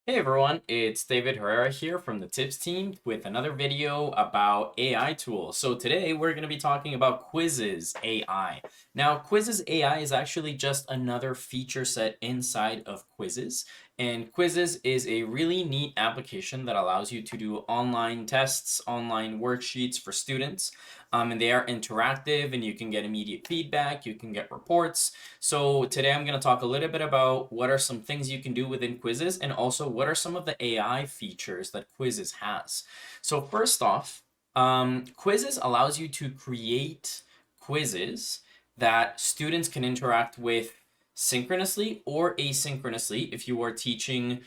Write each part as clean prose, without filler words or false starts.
Hey everyone, it's David Herrera here from the Tips team with another video about AI tools. So today we're going to be talking about Quizziz AI. Now, Quizziz AI is actually just another feature set inside of Quizziz. And Quizziz is a really neat application that allows you to do online tests, online worksheets for students. And they are interactive and you can get immediate feedback, you can get reports. So today I'm going to talk a little bit about what are some things you can do within Quizziz and also what are some of the AI features that Quizziz has. So first off, Quizziz allows you to create quizzes that students can interact with synchronously or asynchronously. If you are teaching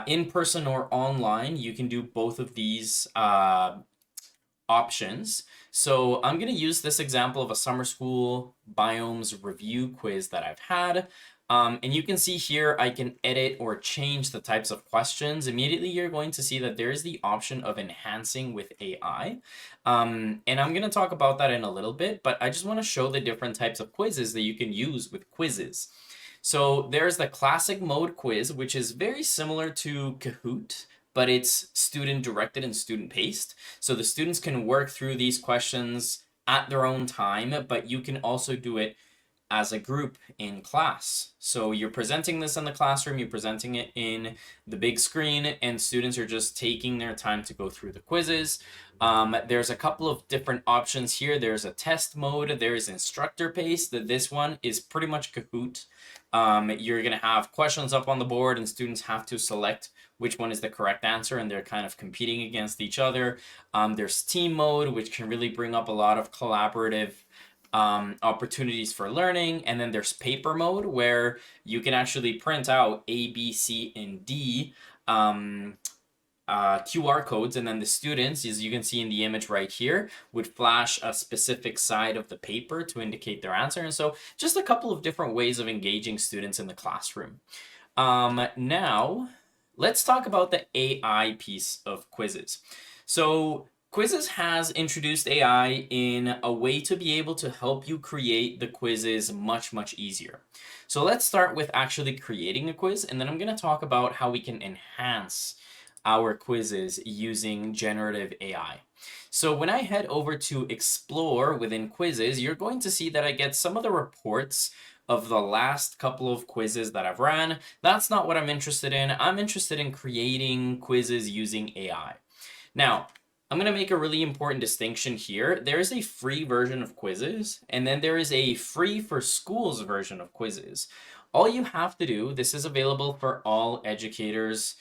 in person or online, you can do both of these options. So I'm going to use this example of a summer school biomes review quiz that I've had. And you can see here, I can edit or change the types of questions. Immediately, you're going to see that there's the option of enhancing with AI. And I'm going to talk about that in a little bit, but I just want to show the different types of quizzes that you can use with Quizziz. So there's the classic mode quiz, which is very similar to Kahoot, but it's student directed and student paced. So the students can work through these questions at their own time, but you can also do it as a group in class. So you're presenting this in the classroom, you're presenting it in the big screen, and students are just taking their time to go through the quizzes. There's a couple of different options here. There's a test mode, there's instructor paced. This one is pretty much Kahoot. You're going to have questions up on the board and students have to select which one is the correct answer, and they're kind of competing against each other. There's team mode, which can really bring up a lot of collaborative opportunities for learning. And then there's paper mode, where you can actually print out A, B, C, and D QR codes, and then the students, as you can see in the image right here, would flash a specific side of the paper to indicate their answer. And so just a couple of different ways of engaging students in the classroom. Now, let's talk about the AI piece of Quizziz. So Quizziz has introduced AI in a way to be able to help you create the quizzes much, much easier. So let's start with actually creating a quiz, and then I'm going to talk about how we can enhance our quizzes using generative AI. So when I head over to explore within Quizziz, you're going to see that I get some of the reports of the last couple of quizzes that I've ran. That's not what I'm interested in. I'm interested in creating quizzes using AI. Now, I'm going to make a really important distinction here. There is a free version of Quizziz, and then there is a free for schools version of Quizziz. All you have to do, this is available for all educators.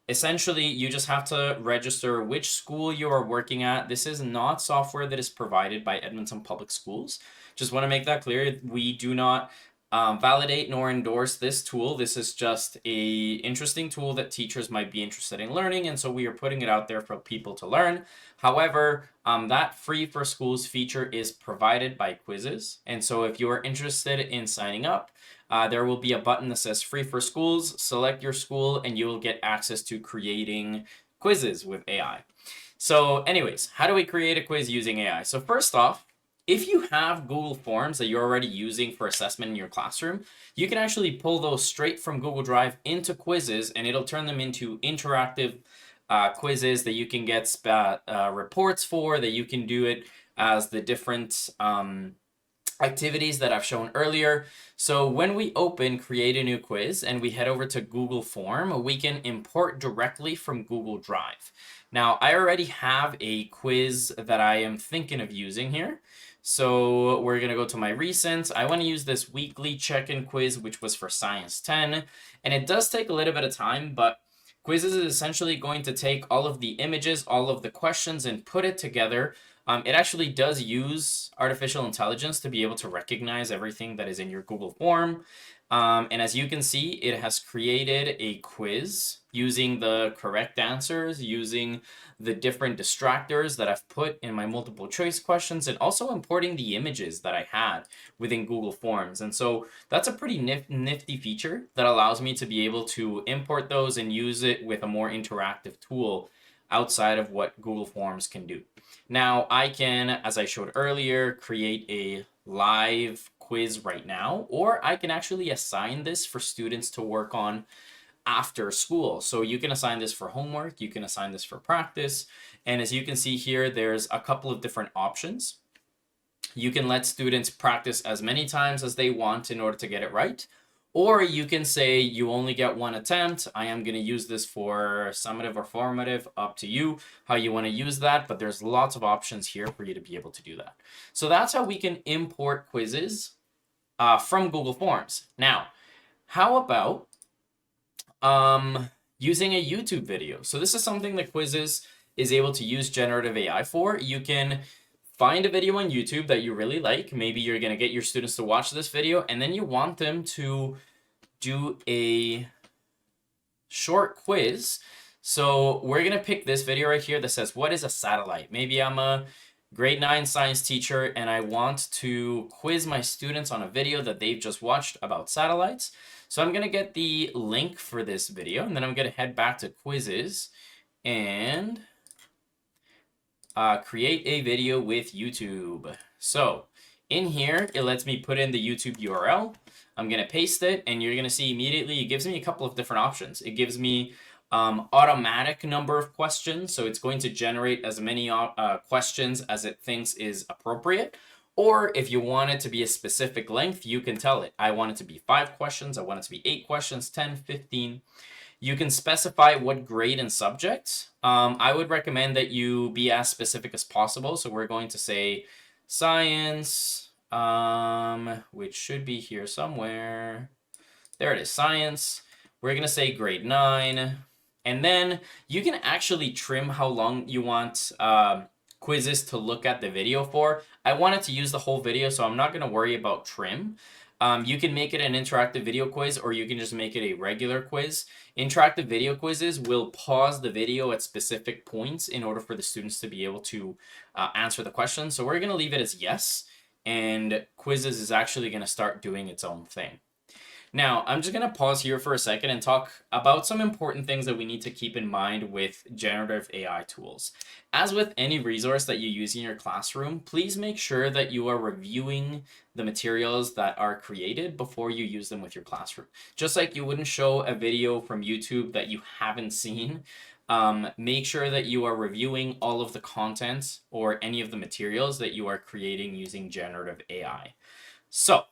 Essentially, you just have to register which school you are working at. This is not software that is provided by Edmonton Public Schools. Just want to make that clear. We do not validate nor endorse this tool. This is just a interesting tool that teachers might be interested in learning, and so we are putting it out there for people to learn. However, that free for schools feature is provided by Quizziz, and so if you are interested in signing up, there will be a button that says free for schools. Select your school and you will get access to creating quizzes with AI. So anyways, how do we create a quiz using AI? So first off, if you have Google Forms that you're already using for assessment in your classroom, you can actually pull those straight from Google Drive into Quizziz, and it'll turn them into interactive quizzes that you can get reports for, that you can do it as the different activities that I've shown earlier. So when we open create a new quiz and we head over to Google Form, we can import directly from Google Drive. Now, I already have a quiz that I am thinking of using here. So we're going to go to my recents. I want to use this weekly check-in quiz, which was for Science 10. And it does take a little bit of time, but Quizziz is essentially going to take all of the images, all of the questions, and put it together. It actually does use artificial intelligence to be able to recognize everything that is in your Google form. And as you can see, it has created a quiz using the correct answers, using the different distractors that I've put in my multiple choice questions, and also importing the images that I had within Google Forms. And so that's a pretty nifty feature that allows me to be able to import those and use it with a more interactive tool outside of what Google Forms can do. Now, I can, as I showed earlier, create a live quiz right now, or I can actually assign this for students to work on after school. So you can assign this for homework, you can assign this for practice. And as you can see here, there's a couple of different options. You can let students practice as many times as they want in order to get it right. Or you can say you only get one attempt. I am going to use this for summative or formative, up to you how you want to use that. But there's lots of options here for you to be able to do that. So that's how we can import quizzes from Google Forms. Now, how about using a YouTube video? So this is something that Quizizz is able to use generative AI for. You can find a video on YouTube that you really like. Maybe you're going to get your students to watch this video, and then you want them to do a short quiz. So we're going to pick this video right here that says, what is a satellite? Maybe I'm a grade 9 science teacher and I want to quiz my students on a video that they've just watched about satellites. So I'm going to get the link for this video, and then I'm going to head back to Quizizz and create a video with YouTube. So in here, it lets me put in the YouTube URL. I'm going to paste it, and you're going to see immediately it gives me a couple of different options. It gives me automatic number of questions, so it's going to generate as many questions as it thinks is appropriate. Or if you want it to be a specific length, you can tell it, I want it to be 5 questions, I want it to be 8 questions, 10, 15. You can specify what grade and subject. I would recommend that you be as specific as possible. So we're going to say science, which should be here somewhere. There it is, science. We're going to say grade 9. And then you can actually trim how long you want Quizizz to look at the video for. I wanted to use the whole video, so I'm not going to worry about trim. You can make it an interactive video quiz, or you can just make it a regular quiz. Interactive video quizzes will pause the video at specific points in order for the students to be able to answer the question. So we're going to leave it as yes, and Quizizz is actually going to start doing its own thing. Now, I'm just going to pause here for a second and talk about some important things that we need to keep in mind with generative AI tools. As with any resource that you use in your classroom, please make sure that you are reviewing the materials that are created before you use them with your classroom. Just like you wouldn't show a video from YouTube that you haven't seen, make sure that you are reviewing all of the content or any of the materials that you are creating using generative AI. So,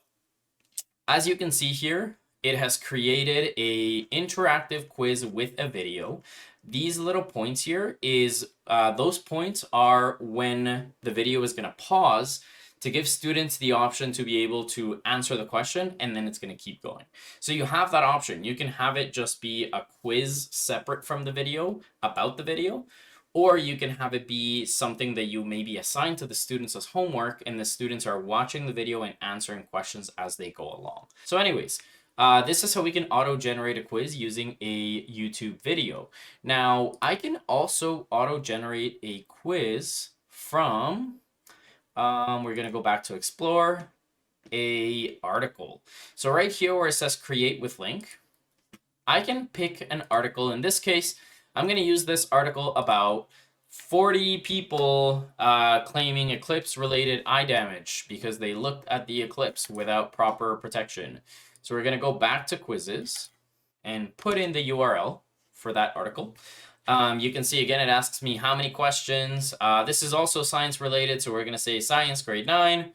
as you can see here, it has created a interactive quiz with a video. These little points here is, those points are when the video is going to pause to give students the option to be able to answer the question, and then it's going to keep going. So you have that option. You can have it just be a quiz separate from the video about the video, or you can have it be something that you maybe assign to the students as homework, and the students are watching the video and answering questions as they go along. So anyways, this is how we can auto-generate a quiz using a YouTube video. Now, I can also auto-generate a quiz from, we're going to go back to Explore, a article. So right here where it says Create with Link, I can pick an article. In this case, I'm going to use this article about 40 people claiming eclipse-related eye damage because they looked at the eclipse without proper protection. So we're going to go back to Quizizz and put in the URL for that article. You can see, again, it asks me how many questions. This is also science-related, so we're going to say science grade 9,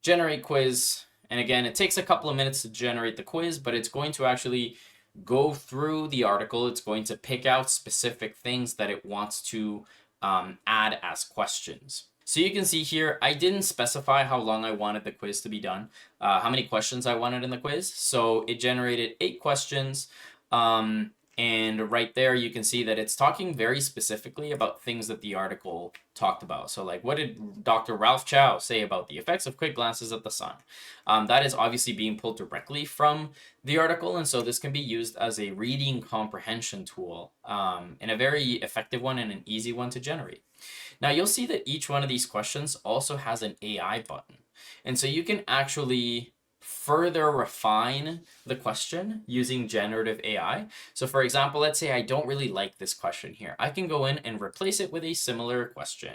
generate quiz. And again, it takes a couple of minutes to generate the quiz, but it's going to actually go through the article. It's going to pick out specific things that it wants to add as questions. So you can see here, I didn't specify how long I wanted the quiz to be done, how many questions I wanted in the quiz. So it generated 8 questions. And right there, you can see that it's talking very specifically about things that the article talked about. So like, what did Dr. Ralph Chow say about the effects of quick glances at the sun? That is obviously being pulled directly from the article. And so this can be used as a reading comprehension tool, and a very effective one and an easy one to generate. Now you'll see that each one of these questions also has an AI button. And so you can actually further refine the question using generative AI. So for example, let's say I don't really like this question here. I can go in and replace it with a similar question.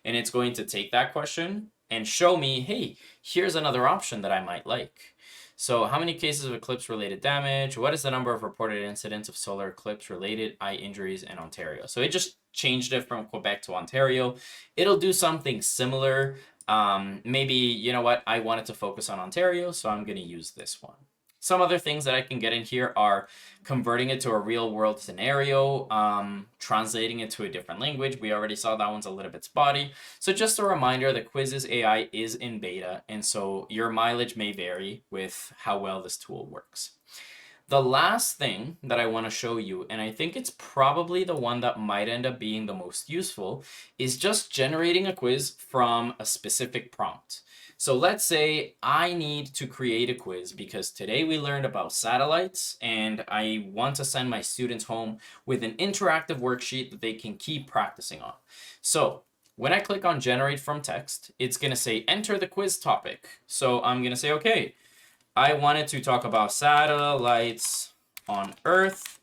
And it's going to take that question and show me, hey, here's another option that I might like. So how many cases of eclipse-related damage? What is the number of reported incidents of solar eclipse-related eye injuries in Ontario? So it just changed it from Quebec to Ontario. It'll do something similar. Maybe, you know what, I wanted to focus on Ontario, so I'm going to use this one. Some other things that I can get in here are converting it to a real world scenario, translating it to a different language. We already saw that one's a little bit spotty. So just a reminder that Quizziz AI is in beta, and so your mileage may vary with how well this tool works. The last thing that I want to show you, and I think it's probably the one that might end up being the most useful, is just generating a quiz from a specific prompt. So let's say I need to create a quiz because today we learned about satellites and I want to send my students home with an interactive worksheet that they can keep practicing on. So when I click on generate from text, it's going to say enter the quiz topic. So I'm going to say, okay, I wanted to talk about satellites on Earth.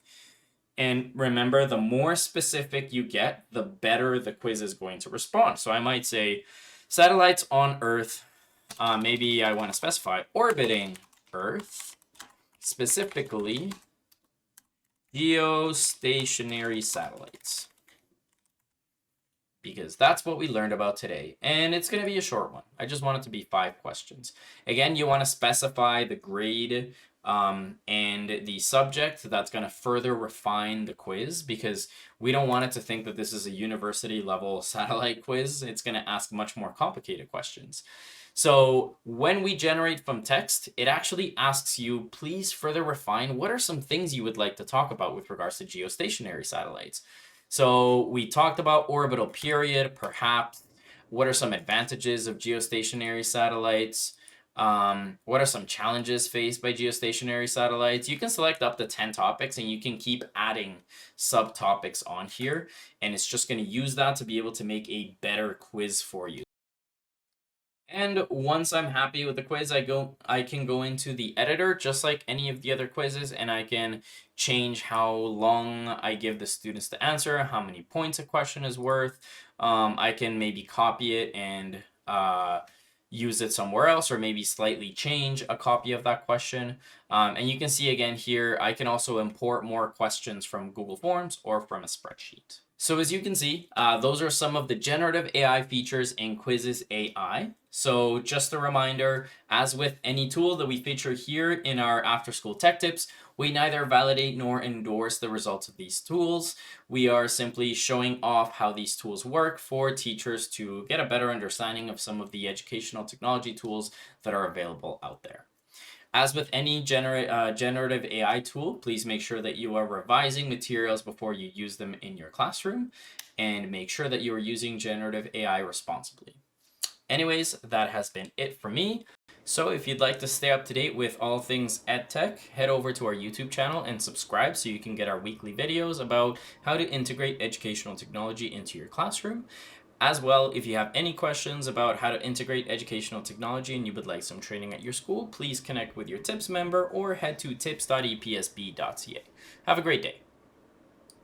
And remember, the more specific you get, the better the quiz is going to respond. So I might say satellites on Earth. Maybe I want to specify orbiting Earth, specifically geostationary satellites, because that's what we learned about today. And it's going to be a short one. I just want it to be 5 questions. Again, you want to specify the grade and the subject. That's going to further refine the quiz, because we don't want it to think that this is a university level satellite quiz. It's going to ask much more complicated questions. So when we generate from text, it actually asks you, please further refine what are some things you would like to talk about with regards to geostationary satellites. So we talked about orbital period, perhaps. What are some advantages of geostationary satellites? What are some challenges faced by geostationary satellites? You can select up to 10 topics and you can keep adding subtopics on here. And it's just going to use that to be able to make a better quiz for you. And once I'm happy with the quiz, I can go into the editor just like any of the other quizzes, and I can change how long I give the students to answer, how many points a question is worth. I can maybe copy it and use it somewhere else, or maybe slightly change a copy of that question. And you can see again here, I can also import more questions from Google Forms or from a spreadsheet. So as you can see, those are some of the generative AI features in Quizziz AI. So just a reminder, as with any tool that we feature here in our after school tech tips, we neither validate nor endorse the results of these tools. We are simply showing off how these tools work for teachers to get a better understanding of some of the educational technology tools that are available out there. As with any generative AI tool, please make sure that you are revising materials before you use them in your classroom, and make sure that you are using generative AI responsibly. Anyways, that has been it for me. So if you'd like to stay up to date with all things EdTech, head over to our YouTube channel and subscribe so you can get our weekly videos about how to integrate educational technology into your classroom. As well, if you have any questions about how to integrate educational technology and you would like some training at your school, please connect with your TIPS member or head to tips.epsb.ca. Have a great day.